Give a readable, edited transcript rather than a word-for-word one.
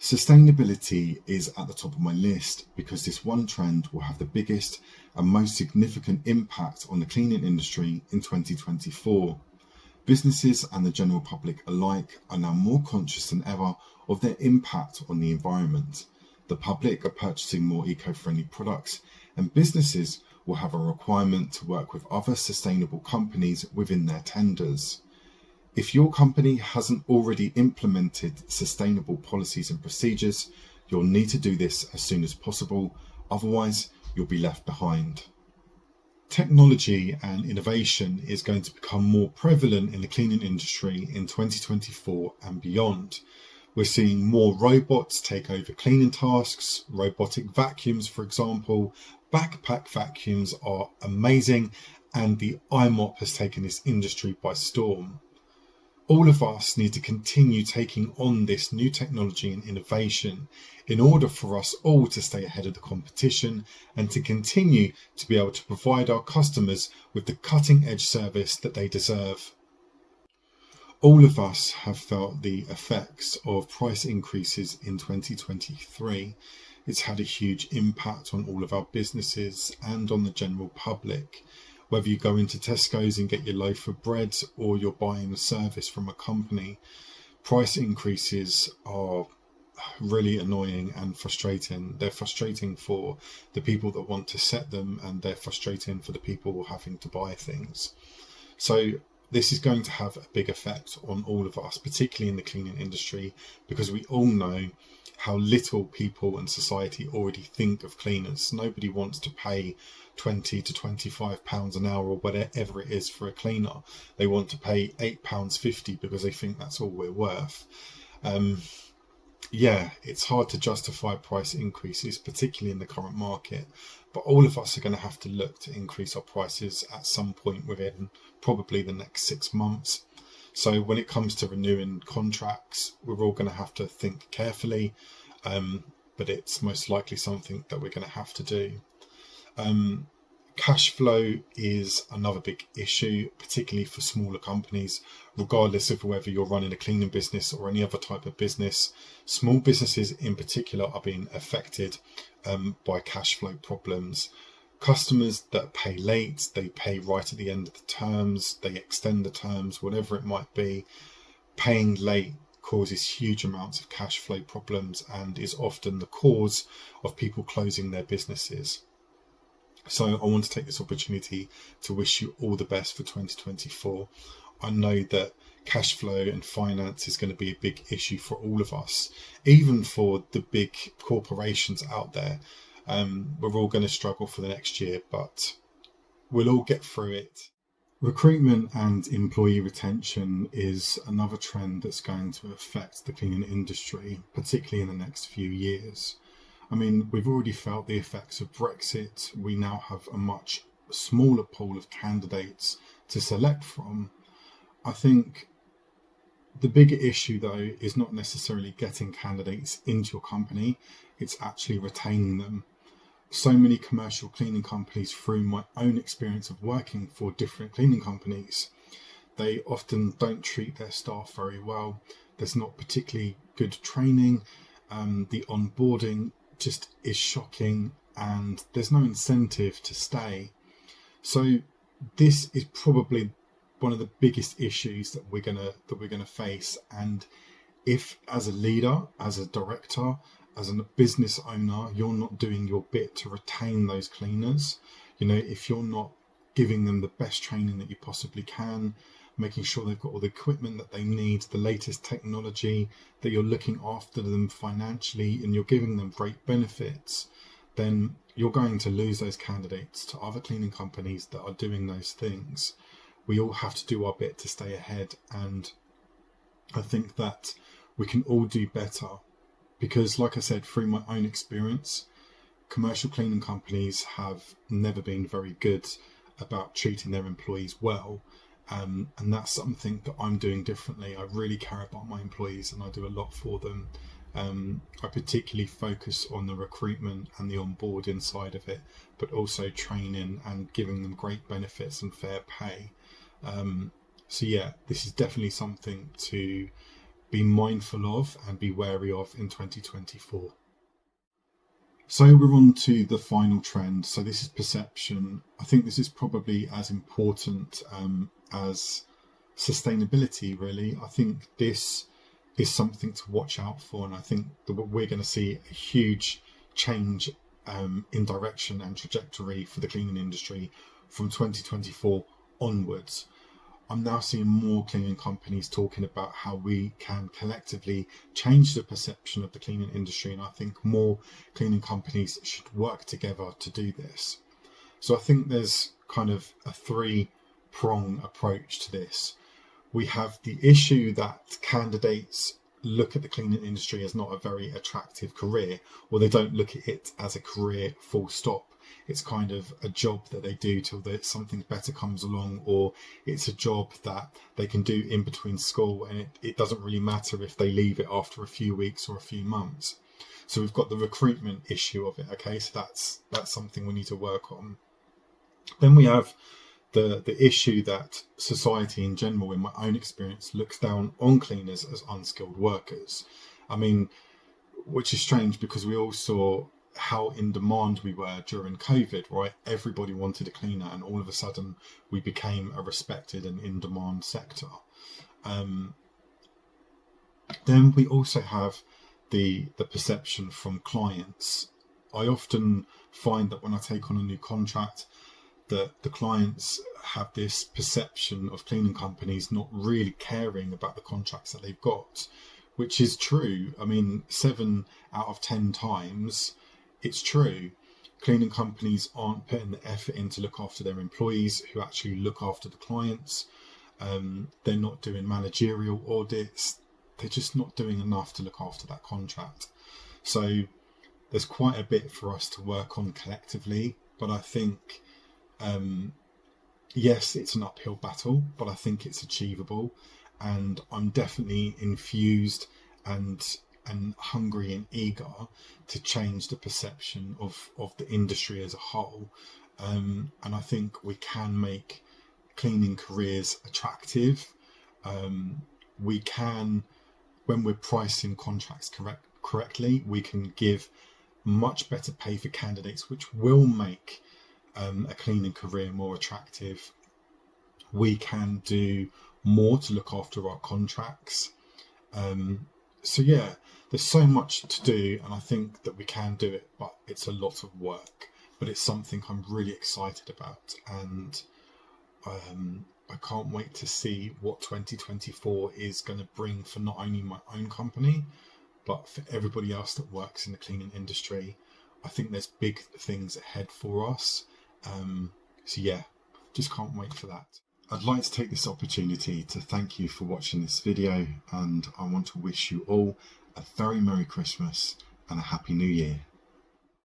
Sustainability is at the top of my list because this one trend will have the biggest and most significant impact on the cleaning industry in 2024. Businesses and the general public alike are now more conscious than ever of their impact on the environment. The public are purchasing more eco-friendly products, and businesses will have a requirement to work with other sustainable companies within their tenders. If your company hasn't already implemented sustainable policies and procedures, you'll need to do this as soon as possible, otherwise you'll be left behind. Technology and innovation is going to become more prevalent in the cleaning industry in 2024 and beyond. We're seeing more robots take over cleaning tasks, robotic vacuums, for example. Backpack vacuums are amazing, and the iMop has taken this industry by storm. All of us need to continue taking on this new technology and innovation in order for us all to stay ahead of the competition and to continue to be able to provide our customers with the cutting edge service that they deserve. All of us have felt the effects of price increases in 2023. It's had a huge impact on all of our businesses and on the general public. Whether you go into Tesco's and get your loaf of bread or you're buying a service from a company, price increases are really annoying and frustrating. They're frustrating for the people that want to set them, and they're frustrating for the people having to buy things. So this is going to have a big effect on all of us, particularly in the cleaning industry, because we all know how little people and society already think of cleaners. Nobody wants to pay £20 to £25 an hour or whatever it is for a cleaner. They want to pay £8.50 because they think that's all we're worth. It's hard to justify price increases, particularly in the current market, but all of us are going to have to look to increase our prices at some point within probably the next 6 months. So when it comes to renewing contracts, we're all going to have to think carefully, but it's most likely something that we're going to have to do. Cash flow is another big issue, particularly for smaller companies, regardless of whether you're running a cleaning business or any other type of business. Small businesses in particular are being affected by cash flow problems. Customers that pay late, they pay right at the end of the terms, they extend the terms, whatever it might be. Paying late causes huge amounts of cash flow problems and is often the cause of people closing their businesses. So I want to take this opportunity to wish you all the best for 2024. I know that cash flow and finance is going to be a big issue for all of us, even for the big corporations out there. We're all going to struggle for the next year, but we'll all get through it. Recruitment and employee retention is another trend that's going to affect the cleaning industry, particularly in the next few years. I mean, we've already felt the effects of Brexit. We now have a much smaller pool of candidates to select from. I think the bigger issue, though, is not necessarily getting candidates into your company, it's actually retaining them. So many commercial cleaning companies, through my own experience of working for different cleaning companies, they often don't treat their staff very well. There's not particularly good training. The onboarding just is shocking, and there's no incentive to stay. So this is probably one of the biggest issues that we're gonna face. And if, as a leader, as a director, as a business owner, you're not doing your bit to retain those cleaners, if you're not giving them the best training that you possibly can, making sure they've got all the equipment that they need, the latest technology, that you're looking after them financially, and you're giving them great benefits, then you're going to lose those candidates to other cleaning companies that are doing those things. We all have to do our bit to stay ahead, and I think that we can all do better, because, like I said, through my own experience, commercial cleaning companies have never been very good about treating their employees well. And that's something that I'm doing differently. I really care about my employees and I do a lot for them. I particularly focus on the recruitment and the onboarding side of it, but also training and giving them great benefits and fair pay. This is definitely something to be mindful of and be wary of in 2024. So we're on to the final trend. So this is perception. I think this is probably as important as sustainability, really. I think this is something to watch out for, and I think that we're going to see a huge change in direction and trajectory for the cleaning industry from 2024 onwards. I'm now seeing more cleaning companies talking about how we can collectively change the perception of the cleaning industry, and I think more cleaning companies should work together to do this. So I think there's kind of a three-prong approach to this. We have the issue that candidates look at the cleaning industry as not a very attractive career, or they don't look at it as a career full stop. It's kind of a job that they do till something better comes along, or it's a job that they can do in between school, and it doesn't really matter if they leave it after a few weeks or a few months. So we've got the recruitment issue of it. Okay, so that's something we need to work on. Then we have the issue that society in general, in my own experience, looks down on cleaners as unskilled workers. I mean, which is strange because we all saw how in demand we were during COVID, right? Everybody wanted a cleaner, and all of a sudden we became a respected and in demand sector. Then we also have the perception from clients. I often find that when I take on a new contract, that the clients have this perception of cleaning companies not really caring about the contracts that they've got, which is true. I mean, 7 out of 10 times it's true. Cleaning companies aren't putting the effort in to look after their employees who actually look after the clients. They're not doing managerial audits. They're just not doing enough to look after that contract. So there's quite a bit for us to work on collectively, but I think yes, it's an uphill battle, but I think it's achievable, and I'm definitely infused and hungry and eager to change the perception of the industry as a whole. And I think we can make cleaning careers attractive. We can, when we're pricing contracts correctly, we can give much better pay for candidates, which will make a cleaning career more attractive. We can do more to look after our contracts. So yeah, there's so much to do, and I think that we can do it, but it's a lot of work. But it's something I'm really excited about, and I can't wait to see what 2024 is going to bring for not only my own company, but for everybody else that works in the cleaning industry. I think there's big things ahead for us. So yeah, just can't wait for that. I'd like to take this opportunity to thank you for watching this video, and I want to wish you all a very Merry Christmas and a Happy New Year.